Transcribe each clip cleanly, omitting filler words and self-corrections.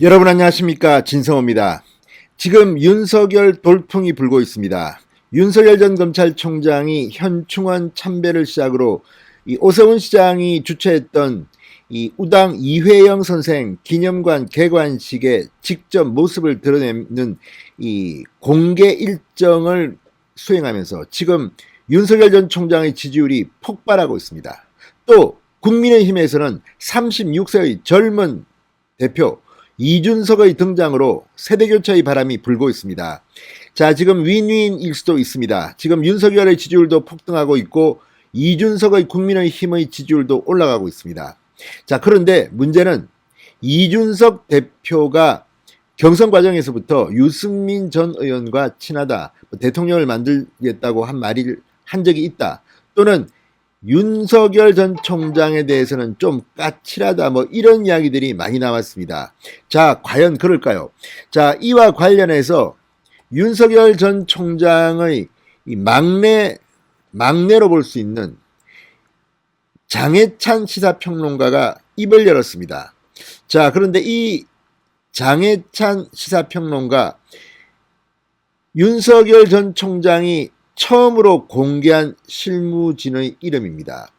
여러분 안녕하십니까, 진성호입니다. 지금 윤석열 돌풍이 불고 있습니다. 윤석열 전 검찰총장이 현충원 참배를 시작으로 이 오세훈 시장이 주최했던 이 우당 이회영 선생 기념관 개관식에 직접 모습을 드러내는 이 공개 일정을 수행하면서 지금 윤석열 전 총장의 지지율이 폭발하고 있습니다. 또 국민의힘에서는 36세의 젊은 대표 이준석의 등장으로 세대교체의 바람이 불고 있습니다. 자, 지금 윈윈일 수도 있습니다. 지금 윤석열의 지지율도 폭등하고 있고 이준석의 국민의힘의 지지율도 올라가고 있습니다. 자, 그런데 문제는 이준석 대표가 경선 과정에서부터 유승민 전 의원과 친하다, 대통령을 만들겠다고 한 적이 있다, 또는 윤석열 전 총장에 대해서는 좀 까칠하다, 이런 이야기들이 많이 나왔습니다. 자, 과연 그럴까요? 자, 이와 관련해서 윤석열 전 총장의 이 막내로 볼 수 있는 장해찬 시사평론가가 입을 열었습니다. 자, 그런데 이 장해찬 시사평론가, 윤석열 전 총장이 처음으로 공개한 실무진의 이름입니다.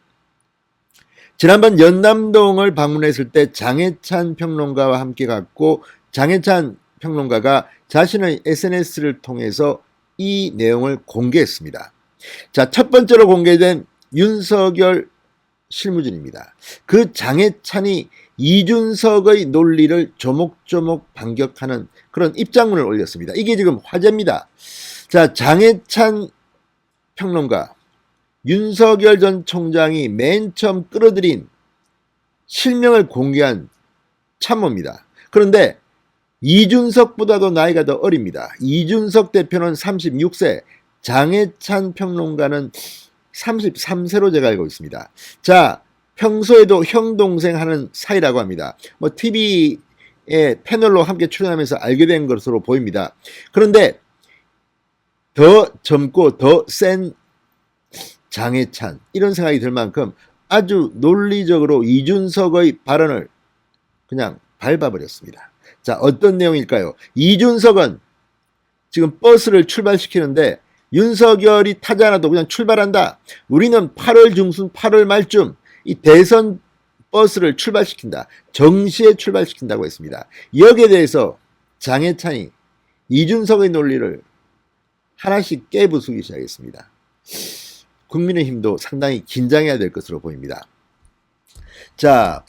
지난번 연남동을 방문했을 때 장해찬 평론가와 함께 갔고, 장해찬 평론가가 자신의 SNS를 통해서 이 내용을 공개했습니다. 자, 첫 번째로 공개된 윤석열 실무진입니다. 그 장해찬이 이준석의 논리를 조목조목 반격하는 그런 입장문을 올렸습니다. 이게 지금 화제입니다. 자, 장해찬 평론가, 윤석열 전 총장이 맨 처음 끌어들인 실명을 공개한 참모입니다. 그런데 이준석보다도 나이가 더 어립니다. 이준석 대표는 36세, 장해찬 평론가는 33세로 제가 알고 있습니다. 자, 평소에도 형 동생 하는 사이라고 합니다. TV에 패널로 함께 출연하면서 알게 된 것으로 보입니다. 그런데 더 젊고 더 센 장해찬, 이런 생각이 들 만큼 아주 논리적으로 이준석의 발언을 그냥 밟아버렸습니다. 자, 어떤 내용일까요? 이준석은 지금 버스를 출발시키는데 윤석열이 타지 않아도 그냥 출발한다. 우리는 8월 중순 8월 말쯤 이 대선 버스를 출발시킨다. 정시에 출발시킨다고 했습니다. 여기에 대해서 장해찬이 이준석의 논리를 하나씩 깨부수기 시작했습니다. 국민의힘도 상당히 긴장해야 될 것으로 보입니다. 자,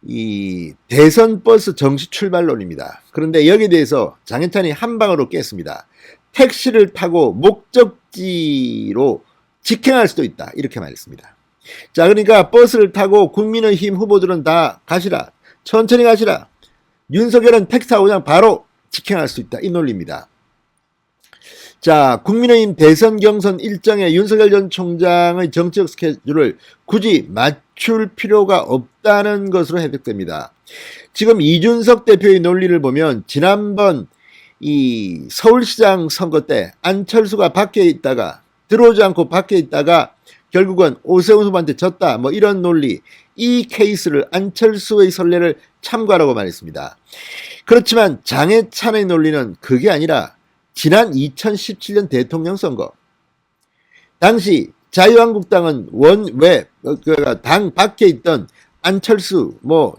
이 대선 버스 정시 출발론입니다. 그런데 여기에 대해서 장해찬이 한 방으로 깼습니다. 택시를 타고 목적지로 직행할 수도 있다, 이렇게 말했습니다. 자, 그러니까 버스를 타고 국민의힘 후보들은 다 가시라, 천천히 가시라, 윤석열은 택시 타고 그냥 바로 직행할 수 있다, 이 논리입니다. 자, 국민의힘 대선 경선 일정에 윤석열 전 총장의 정치적 스케줄을 굳이 맞출 필요가 없다는 것으로 해석됩니다. 지금 이준석 대표의 논리를 보면 지난번 이 서울시장 선거 때 안철수가 밖에 있다가, 들어오지 않고 밖에 있다가 결국은 오세훈 후보한테 졌다, 이런 논리, 이 케이스를, 안철수의 선례를 참고하라고 말했습니다. 그렇지만 장해찬의 논리는 그게 아니라 지난 2017년 대통령 선거 당시 자유한국당은 당 밖에 있던 안철수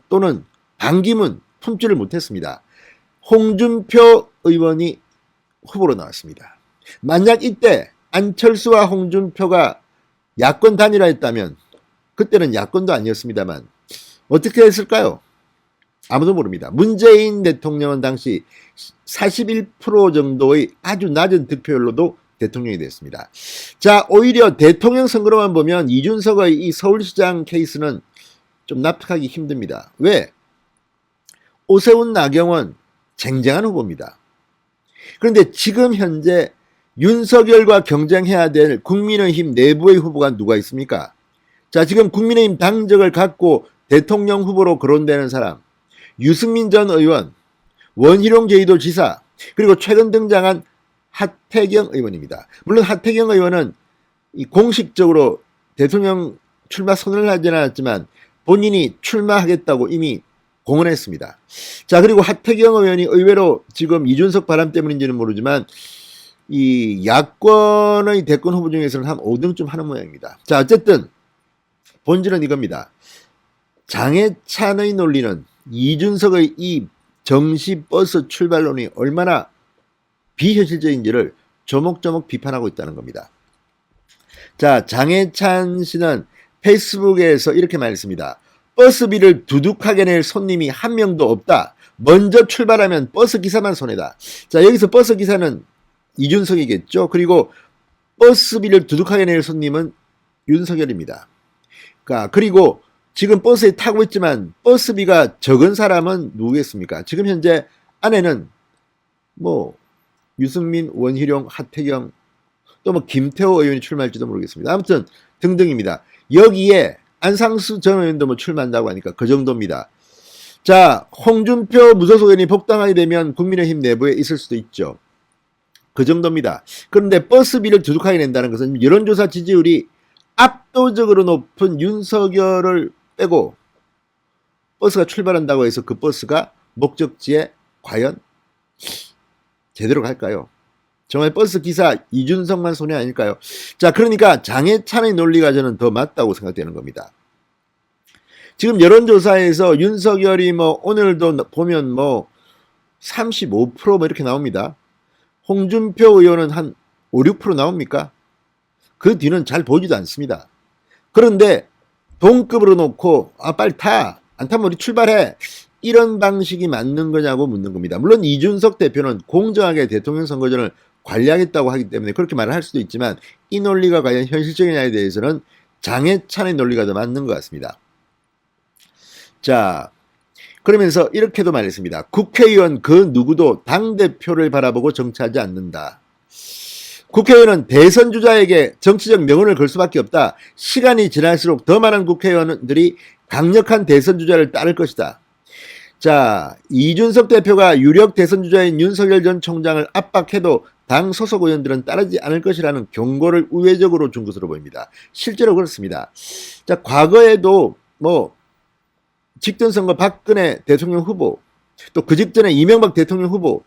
또는 반기문 품지를 못했습니다. 홍준표 의원이 후보로 나왔습니다. 만약 이때 안철수와 홍준표가 야권 단일화했다면, 그때는 야권도 아니었습니다만 어떻게 했을까요? 아무도 모릅니다. 문재인 대통령은 당시 41% 정도의 아주 낮은 득표율로도 대통령이 됐습니다. 자, 오히려 대통령 선거로만 보면 이준석의 이 서울시장 케이스는 좀 납득하기 힘듭니다. 왜? 오세훈, 나경원 쟁쟁한 후보입니다. 그런데 지금 현재 윤석열과 경쟁해야 될 국민의힘 내부의 후보가 누가 있습니까? 자, 지금 국민의힘 당적을 갖고 대통령 후보로 거론되는 사람, 유승민 전 의원, 원희룡 제2도지사, 그리고 최근 등장한 하태경 의원입니다. 물론 하태경 의원은 공식적으로 대통령 출마 선언을 하지는 않았지만 본인이 출마하겠다고 이미 공언했습니다. 자, 그리고 하태경 의원이 의외로 지금 이준석 바람 때문인지는 모르지만 이 야권의 대권 후보 중에서는 한 5등쯤 하는 모양입니다. 자, 어쨌든 본질은 이겁니다. 장해찬의 논리는 이준석의 이 정시 버스 출발론이 얼마나 비현실적인지를 조목조목 비판하고 있다는 겁니다. 자, 장해찬 씨는 페이스북에서 이렇게 말했습니다. 버스비를 두둑하게 낼 손님이 한 명도 없다. 먼저 출발하면 버스 기사만 손해다. 자, 여기서 버스 기사는 이준석이겠죠. 그리고 버스비를 두둑하게 낼 손님은 윤석열입니다. 그리고 지금 버스에 타고 있지만 버스비가 적은 사람은 누구겠습니까? 지금 현재 안에는 뭐 유승민, 원희룡, 하태경 또 뭐 김태호 의원이 출마할지도 모르겠습니다. 아무튼 등등입니다. 여기에 안상수 전 의원도 뭐 출마한다고 하니까 그 정도입니다. 자, 홍준표 무소속 의원이 복당하게 되면 국민의힘 내부에 있을 수도 있죠. 그 정도입니다. 그런데 버스비를 두둑하게 낸다는 것은 여론조사 지지율이 압도적으로 높은 윤석열을 빼고 버스가 출발한다고 해서 그 버스가 목적지에 과연 제대로 갈까요? 정말 버스 기사 이준석만 손해 아닐까요? 자, 그러니까 장해찬의 논리가 저는 더 맞다고 생각되는 겁니다. 지금 여론조사에서 윤석열이 뭐 오늘도 보면 뭐 35% 뭐 이렇게 나옵니다. 홍준표 의원은 한 5, 6% 나옵니까? 그 뒤는 잘 보이지도 않습니다. 그런데 동급으로 놓고 빨리 타. 안 타면 우리 출발해. 이런 방식이 맞는 거냐고 묻는 겁니다. 물론 이준석 대표는 공정하게 대통령 선거전을 관리하겠다고 하기 때문에 그렇게 말을 할 수도 있지만 이 논리가 과연 현실적이냐에 대해서는 장해찬의 논리가 더 맞는 것 같습니다. 자, 그러면서 이렇게도 말했습니다. 국회의원 그 누구도 당대표를 바라보고 정치하지 않는다. 국회의원은 대선 주자에게 정치적 명운을 걸 수밖에 없다. 시간이 지날수록 더 많은 국회의원들이 강력한 대선 주자를 따를 것이다. 자, 이준석 대표가 유력 대선 주자인 윤석열 전 총장을 압박해도 당 소속 의원들은 따르지 않을 것이라는 경고를 우회적으로 준 것으로 보입니다. 실제로 그렇습니다. 자, 과거에도 뭐 직전 선거 박근혜 대통령 후보, 또 그 직전에 이명박 대통령 후보,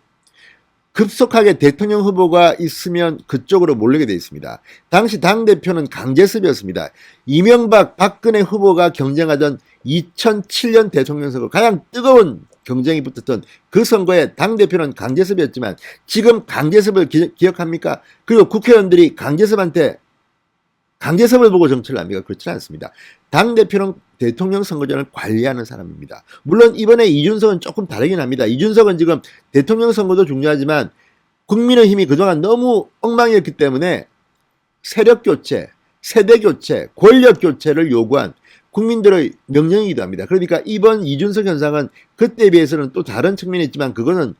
급속하게 대통령 후보가 있으면 그쪽으로 몰리게 되어 있습니다. 당시 당대표는 강재섭이었습니다. 이명박, 박근혜 후보가 경쟁하던 2007년 대통령 선거 가장 뜨거운 경쟁이 붙었던 그 선거에 당대표는 강재섭이었지만 지금 강재섭을 기억합니까? 그리고 국회의원들이 강재섭을 보고 정치를 합니까? 그렇지 않습니다. 당대표는 대통령 선거전을 관리하는 사람입니다. 물론 이번에 이준석은 조금 다르긴 합니다. 이준석은 지금 대통령 선거도 중요하지만 국민의힘이 그동안 너무 엉망이었기 때문에 세력교체, 세대교체, 권력교체를 요구한 국민들의 명령이기도 합니다. 그러니까 이번 이준석 현상은 그때에 비해서는 또 다른 측면이 있지만 그거는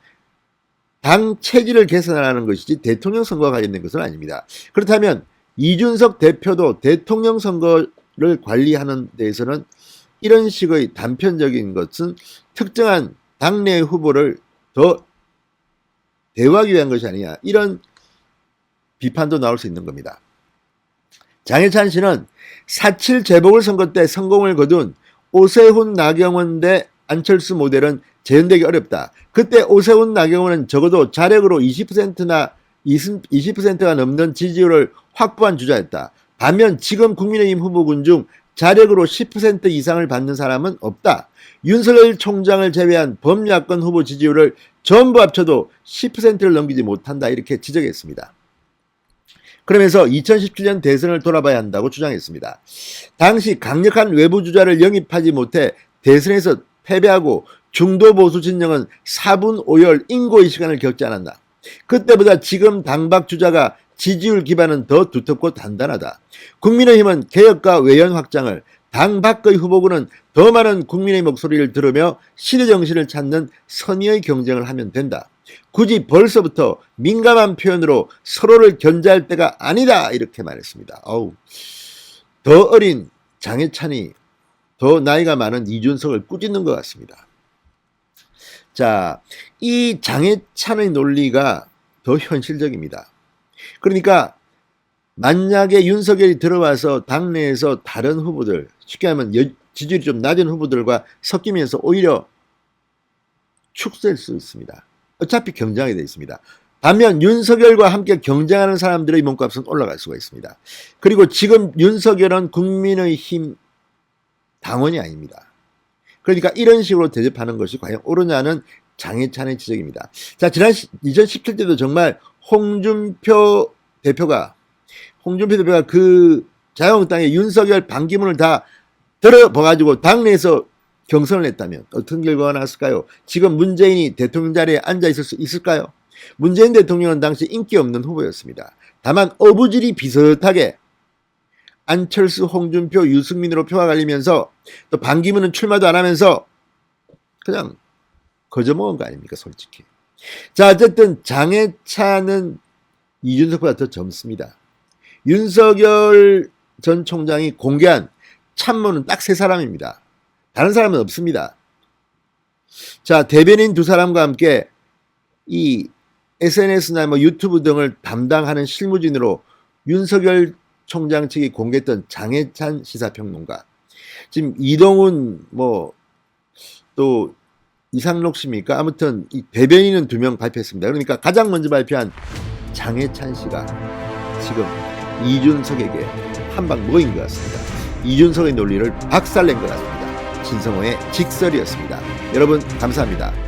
당 체질을 개선하는 것이지 대통령 선거와 관련된 것은 아닙니다. 그렇다면 이준석 대표도 대통령 선거를 관리하는 데에서는 이런 식의 단편적인 것은 특정한 당내 후보를 더 대우하기 위한 것이 아니냐, 이런 비판도 나올 수 있는 겁니다. 장해찬 씨는 4.7 재보궐선거 때 성공을 거둔 오세훈 나경원 대 안철수 모델은 재현되기 어렵다. 그때 오세훈 나경원은 적어도 자력으로 20%나 20%가 넘는 지지율을 확보한 주자였다. 반면 지금 국민의힘 후보군 중 자력으로 10% 이상을 받는 사람은 없다. 윤석열 총장을 제외한 범야권 후보 지지율을 전부 합쳐도 10%를 넘기지 못한다. 이렇게 지적했습니다. 그러면서 2017년 대선을 돌아봐야 한다고 주장했습니다. 당시 강력한 외부 주자를 영입하지 못해 대선에서 패배하고 중도 보수 진영은 4분 5열 인고의 시간을 겪지 않았나. 그때보다 지금 당박 주자가 지지율 기반은 더 두텁고 단단하다. 국민의힘은 개혁과 외연 확장을, 당 밖의 후보군은 더 많은 국민의 목소리를 들으며 시대 정신을 찾는 선의의 경쟁을 하면 된다. 굳이 벌써부터 민감한 표현으로 서로를 견제할 때가 아니다. 이렇게 말했습니다. 더 어린 장해찬이 더 나이가 많은 이준석을 꾸짖는 것 같습니다. 자, 이 장해찬의 논리가 더 현실적입니다. 그러니까 만약에 윤석열이 들어와서 당내에서 다른 후보들, 쉽게 하면 지지율이 좀 낮은 후보들과 섞이면서 오히려 축소될 수 있습니다. 어차피 경쟁하게 되어 있습니다. 반면 윤석열과 함께 경쟁하는 사람들의 몸값은 올라갈 수가 있습니다. 그리고 지금 윤석열은 국민의힘 당원이 아닙니다. 그러니까 이런 식으로 대접하는 것이 과연 옳으냐는 장해찬의 지적입니다. 자, 지난 2017때도 정말 홍준표 대표가 그 자유한국당의 윤석열 반기문을 다 들어봐가지고 당내에서 경선을 했다면 어떤 결과가 나왔을까요? 지금 문재인이 대통령 자리에 앉아 있을 수 있을까요? 문재인 대통령은 당시 인기 없는 후보였습니다. 다만 어부질이 비슷하게 안철수, 홍준표, 유승민으로 표가 갈리면서 또 반기문은 출마도 안 하면서 그냥 거저먹은 거 아닙니까, 솔직히. 자, 어쨌든 장해찬은 이준석보다 더 젊습니다. 윤석열 전 총장이 공개한 참모는 딱 3사람입니다. 다른 사람은 없습니다. 자, 대변인 2사람과 함께 이 SNS나 뭐 유튜브 등을 담당하는 실무진으로 윤석열 총장 측이 공개했던 장해찬 시사평론가, 지금 이동훈 또 이상록 씨입니까? 아무튼 이 대변인은 2명 발표했습니다. 그러니까 가장 먼저 발표한 장해찬 씨가 지금 이준석에게 한 방 먹인 것 같습니다. 이준석의 논리를 박살낸 것 같습니다. 진성호의 직설이었습니다. 여러분 감사합니다.